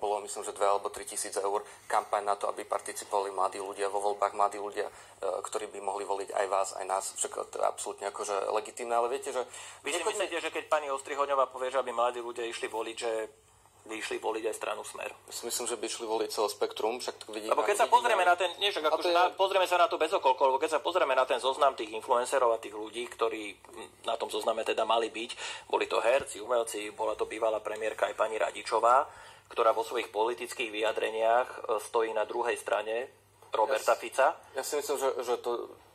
bolo, myslím, že 2 alebo 3 tisíc eur kampaň na to, aby participovali mladí ľudia vo voľbách, mladí ľudia, ktorí by mohli voliť aj vás, aj nás. Však to je absolútne akože legitímne, ale viete, že... Vy si myslíte, že keď pani Ostrihoňová povie, že aby mladí ľudia išli voliť, že by išli voliť aj stranu Smer? Ja si myslím, že by išli voliť celé spektrum, však to vidíme. Lebo keď sa pozrieme na ten, nie, však akože pozrieme sa na to bez okolkov, lebo keď sa pozrieme na ten zoznam tých influencerov a tých ľudí, ktorí na tom zozname teda mali byť, boli to herci, umelci, bola to bývalá premiérka aj pani Radičová, ktorá vo svojich politických vyjadreniach stojí na druhej strane Roberta Fica. Ja si myslím, že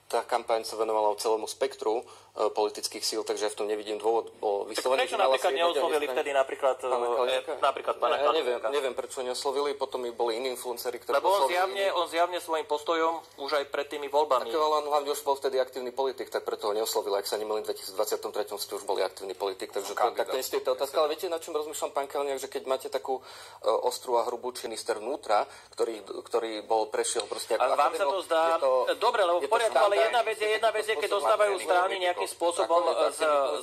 tá kampaň sa venovala celému spektru politických síl, takže ja v tom nevidím dôvod. Prečo napríklad neoslovili vtedy napríklad pána Kalníka? Neviem, prečo neoslovili, potom boli iní influenceri, ktorí... Lebo on zjavne svojím postojom už aj pred tými voľbami. Tak ale hlavne už bol vtedy aktívny politik, tak preto ho neoslovili. Ak sa nemýlim, v 2023 ste už boli aktívny politik, takže tak to je otázka. Ale viete, na čom rozmýšľam, pán Kalniak, že keď máte takú ostrú a hrubú minister vnútra, ktorý prešiel proste... A vám sa to zdá... Dobre, lebo v poriadku, ale jedna vec je, keď dostávajú strany nejakým spôsobom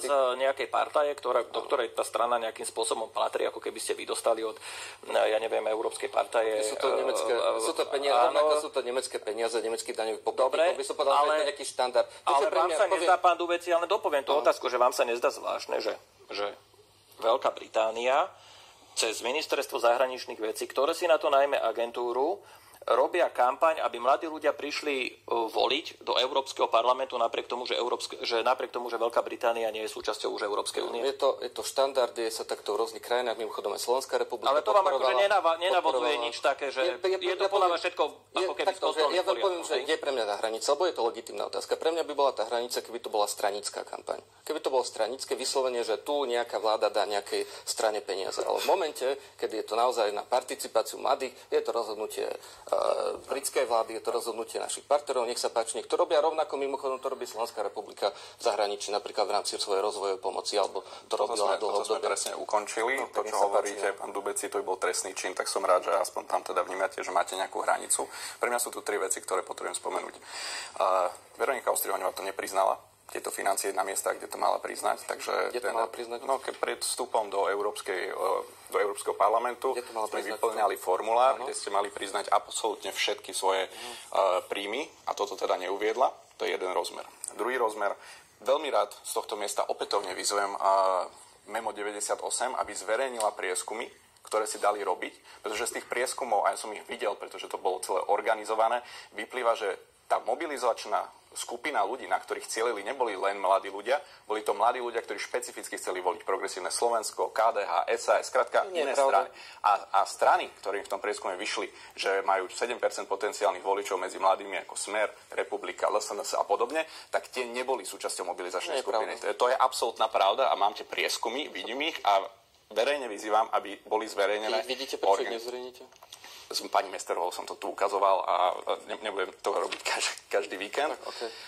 z nejakej partaje, do ktorej tá strana nejakým spôsobom patrí, ako keby ste vy dostali od, ja neviem, európskej partaje. Sú to peniaze, sú to nemecké peniaze, nemeckých daňových poplatníkov. By som povedal, že to je nejaký štandard. Ale vám sa nezdá, pán Dubeci, ale dopoviem tú otázku, že vám sa nezdá zvláštne, že Veľká Británia cez ministerstvo zahraničných vecí, ktoré si na to najmä agentúru, robia kampaň, aby mladí ľudia prišli voliť do Európskeho parlamentu napriek tomu, že Veľká Británia nie je súčasťou už Európskej únie. Je to štandard, je sa takto v rôznych krajinách, mimochodom aj Slovenská republika. Ale to vám akože nenavoduje nič také, že je to podľa vás všetko ako keby z kostolných poriadkov. Ja poviem, že kde je pre mňa tá hranica, lebo je to legitímna otázka. Pre mňa by bola tá hranica, keby to bola stranická kampaň. Keby to bolo stranické vyslovenie, že tu nejaká vláda dá nejakej strane peniaze. Ale v momente, keď je to naozaj na participáciu mladých, je to rozhodnutie britskej vlády, je to rozhodnutie našich partnerov, nech sa páči, nech to robia rovnako, mimochodom to robí Slovenská republika v zahraničí, napríklad v rámci svojej rozvojovej pomoci, alebo to robila dlho. To sme presne ukončili, to, čo hovoríte, pán Dubeci, to by bol trestný čin, tak som rád, že aspoň tam teda vnímate, že máte nejakú hranicu. Pre mňa sú tu 3 veci, ktoré potrebujem spomenúť. Veronika Ostrihoňová to nepriznala, tieto financie na miestach, kde to mala priznať, takže keď pred vstupom do Európskeho parlamentu sme vyplňali formulár, kde ste mali priznať absolútne všetky svoje príjmy a toto teda neuviedla, to je jeden rozmer. Druhý rozmer, veľmi rád z tohto miesta opätovne vyzvem Memo 98, aby zverejnila prieskumy, ktoré si dali robiť, pretože z tých prieskumov, a ja som ich videl, pretože to bolo celé organizované, vyplýva, že tá mobilizačná skupina ľudí, na ktorých cielili, neboli len mladí ľudia, boli to mladí ľudia, ktorí špecificky chceli voliť Progresívne Slovensko, KDH, SAS, skrátka iné strany. A strany, ktorým v tom prieskume vyšli, že majú 7% potenciálnych voličov medzi mladými ako Smer, Republika, LSNS a podobne, tak tie neboli súčasťou mobilizačnej skupiny. To je absolútna pravda a mám tie prieskumy, vidím ich a verejne vyzývam, aby boli zverejnené. Vidíte, prečo ich nezverejníte? Pani Mesterovou som to tu ukazoval a nebudem toho robiť každý víkend.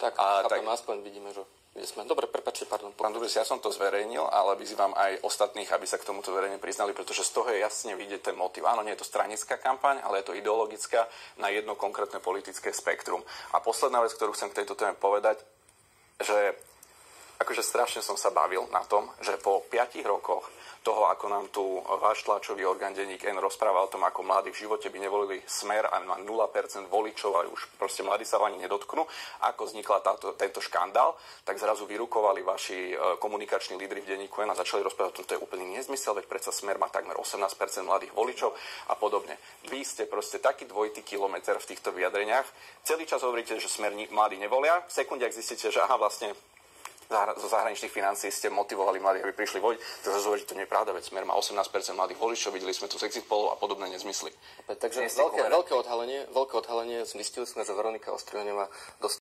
Tak aspoň vidíme, že sme. Dobre, prepáčte, pardon. Pán Dubec, ja som to zverejnil, ale vyzývam aj ostatných, aby sa k tomuto verejne priznali, pretože z toho je jasne vidieť ten motiv. Áno, nie je to stranická kampaň, ale je to ideologická na jedno konkrétne politické spektrum. A posledná vec, ktorú chcem k tejto téme povedať, že akože strašne som sa bavil na tom, že po 5 rokoch toho, ako nám tu váš tlačový orgán denník N rozprával o tom, ako mladí v živote by nevolili Smer a má 0% voličov a už proste mladí sa ani nedotknú, ako vznikla tento škandál, tak zrazu vyrukovali vaši komunikační lídri v denníku N a začali rozprávať o tom, to je úplný nezmysel, veď predsa Smer má takmer 18% mladých voličov a podobne. Vy ste proste taký dvojitý kilometr v týchto vyjadreniach. Celý čas hovoríte, že Smer mladí nevolia, v sekunde, ak zistíte, že aha, vlastne zo zahraničných financií ste motivovali mladých, aby prišli voliť, to zase že to nie je pravda, veď Smer má 18% mladých voličov, videli sme tu z exit pollov a podobné nezmysly. Takže veľké odhalenie, zistili sme, že Veronika Ostrihoňová